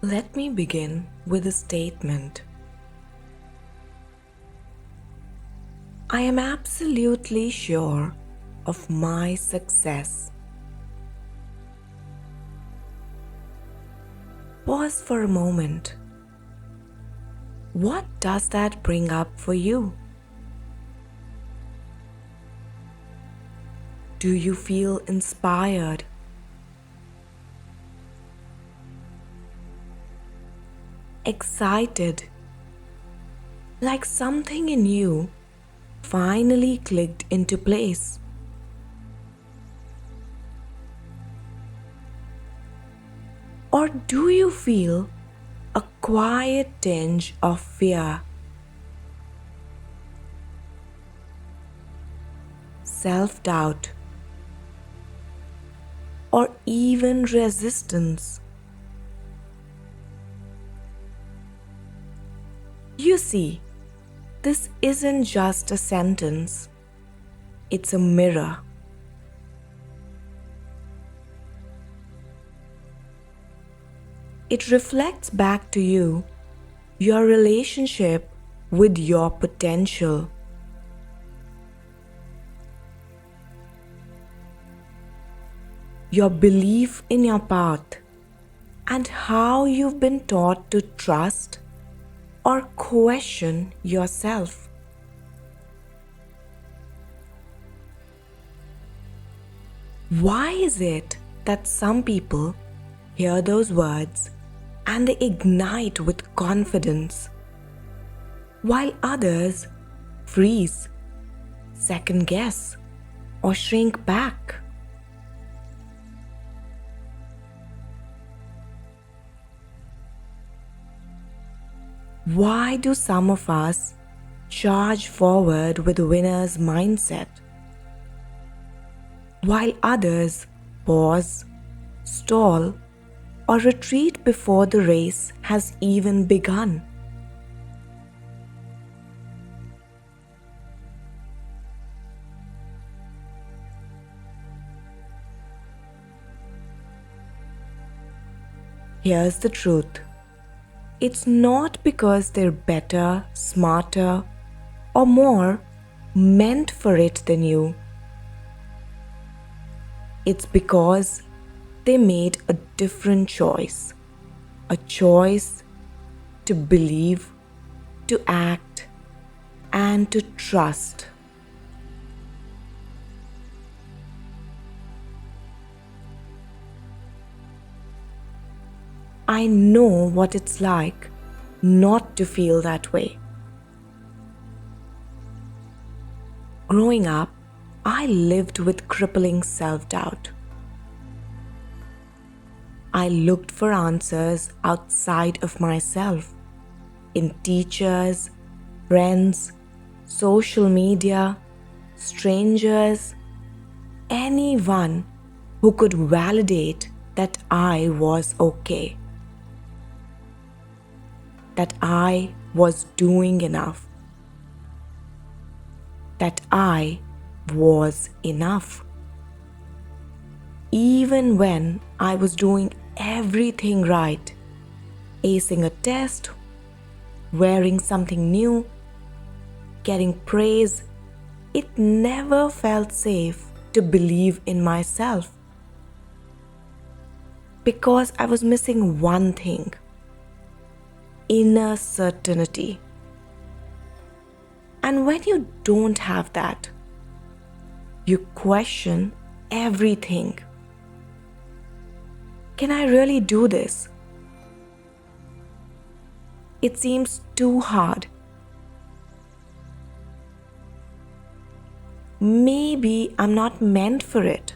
Let me begin with a statement. I am absolutely sure of my success. Pause for a moment. What does that bring up for you? Do you feel inspired? Excited? Like something in you finally clicked into place? Or do you feel a quiet tinge of fear, self-doubt, or even resistance? You see, this isn't just a sentence, it's a mirror. It reflects back to you your relationship with your potential. Your belief in your path and how you've been taught to trust or question yourself. Why is it that some people hear those words and they ignite with confidence, while others freeze, second guess, or shrink back? Why do some of us charge forward with winner's mindset, while others pause, stall, or retreat before the race has even begun? Here's the truth. It's not because they're better, smarter, or more meant for it than you. It's because they made a different choice. A choice to believe, to act, and to trust. I know what it's like not to feel that way. Growing up, I lived with crippling self-doubt. I looked for answers outside of myself, in teachers, friends, social media, strangers, anyone who could validate that I was okay, that I was doing enough, that I was enough. Even when I was doing everything right, acing a test, wearing something new, getting praise, it never felt safe to believe in myself. Because I was missing one thing: inner certainty. And when you don't have that, you question everything. Can I really do this? It seems too hard. Maybe I'm not meant for it.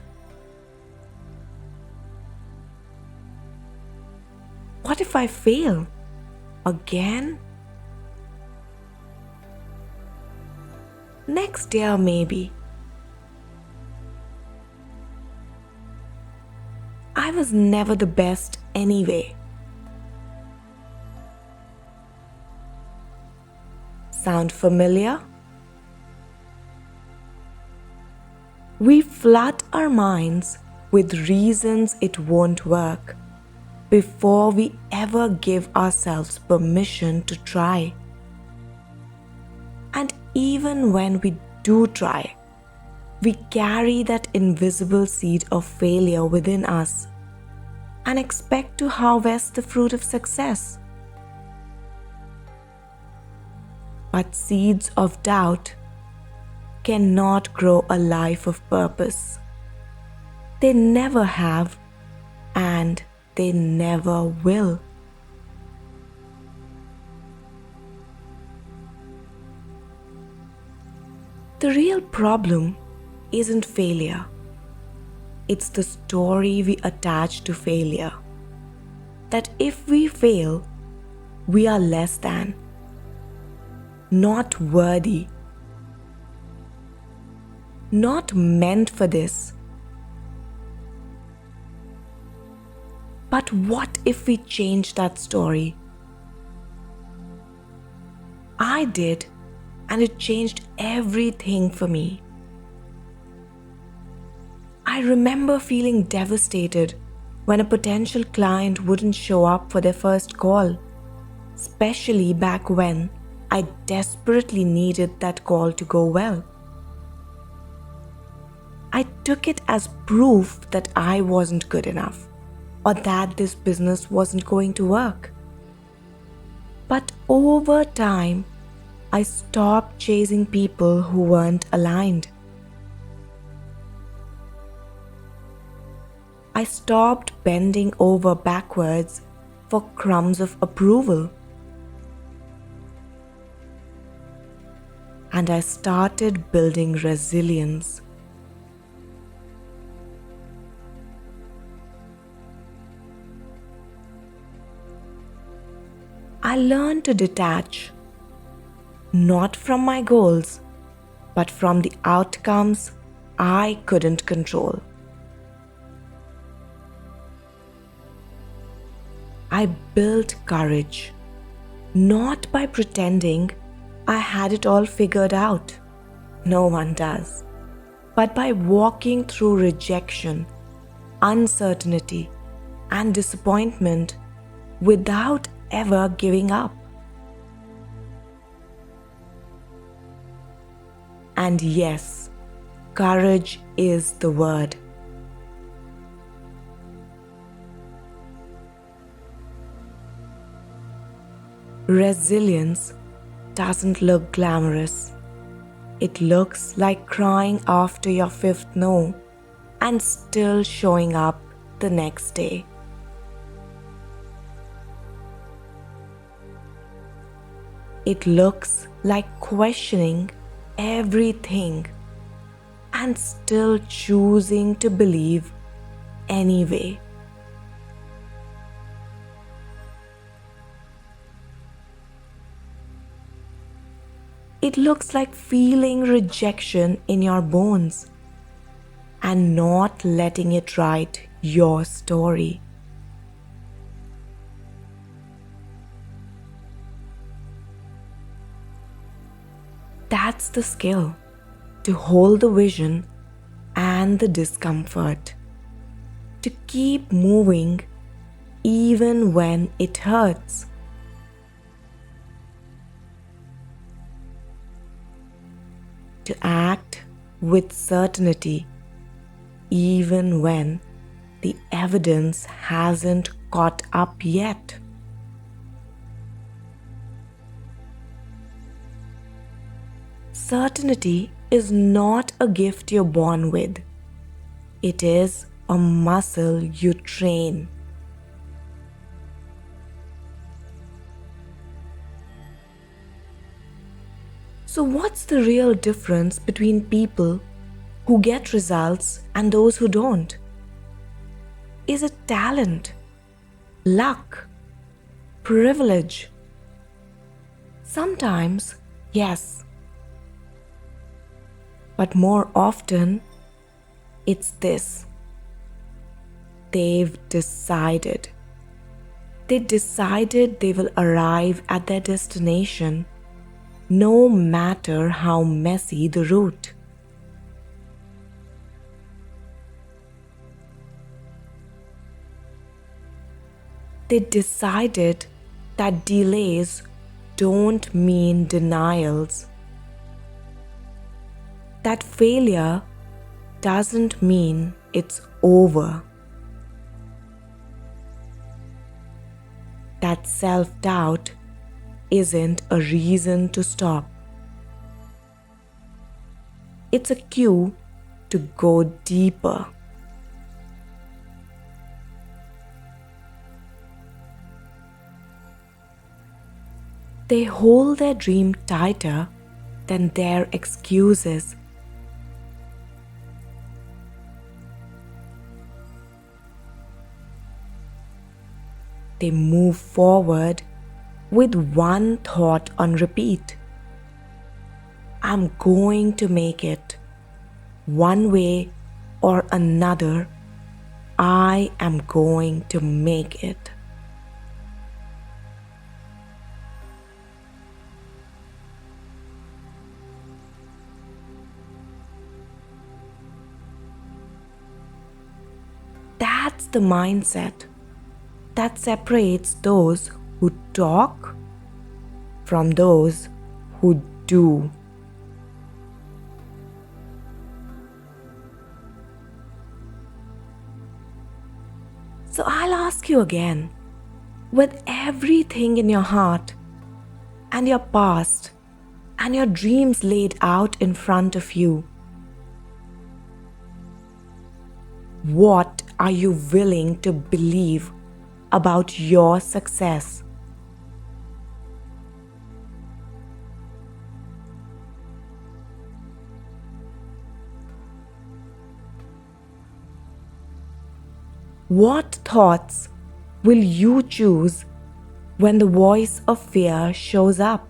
What if I fail again? Next year, maybe. I was never the best anyway. Sound familiar? We flood our minds with reasons it won't work before we ever give ourselves permission to try. And even when we do try, we carry that invisible seed of failure within us and expect to harvest the fruit of success. But seeds of doubt cannot grow a life of purpose. They never have, and they never will. The real problem isn't failure. It's the story we attach to failure. That if we fail, we are less than, not worthy, not meant for this. But what if we change that story? I did, and it changed everything for me. I remember feeling devastated when a potential client wouldn't show up for their first call, especially back when I desperately needed that call to go well. I took it as proof that I wasn't good enough or that this business wasn't going to work. But over time, I stopped chasing people who weren't aligned. I stopped bending over backwards for crumbs of approval. And I started building resilience. I learned to detach, not from my goals, but from the outcomes I couldn't control. I built courage, not by pretending I had it all figured out. No one does. But by walking through rejection, uncertainty, and disappointment without ever giving up. And yes, courage is the word. Resilience doesn't look glamorous. It looks like crying after your fifth no and still showing up the next day. It looks like questioning everything and still choosing to believe anyway. It looks like feeling rejection in your bones and not letting it write your story. That's the skill, to hold the vision and the discomfort, to keep moving even when it hurts. To act with certainty even when the evidence hasn't caught up yet. Certainty is not a gift you're born with. It is a muscle you train. So what's the real difference between people who get results and those who don't? Is it talent, luck, privilege? Sometimes, yes. But more often, it's this. They've decided. They decided they will arrive at their destination no matter how messy the route. They decided that delays don't mean denials, that failure doesn't mean it's over, that self-doubt isn't a reason to stop. It's a cue to go deeper. They hold their dream tighter than their excuses. They move forward with one thought on repeat. I'm going to make it. One way or another, I am going to make it. That's the mindset that separates those who talk from those who do. So I'll ask you again, with everything in your heart and your past and your dreams laid out in front of you, what are you willing to believe about your success? What thoughts will you choose when the voice of fear shows up?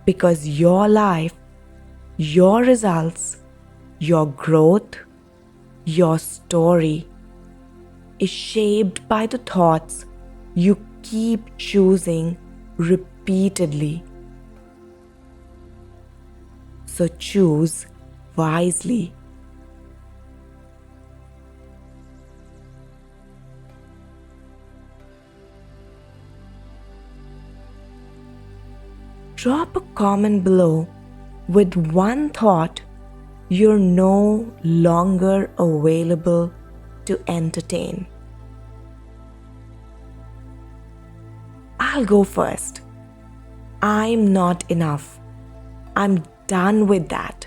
Because your life, your results, your growth, your story is shaped by the thoughts you keep choosing repeatedly. So choose wisely. Drop a comment below with one thought you're no longer available to entertain. I'll go first. I'm not enough. I'm done with that.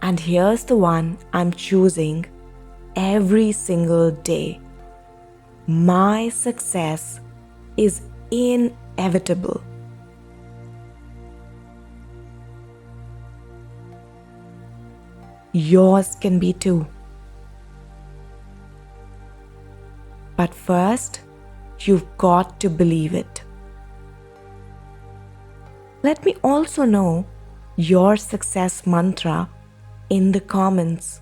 And here's the one I'm choosing every single day. My success is inevitable. Yours can be too. But first, you've got to believe it. Let me also know your success mantra in the comments.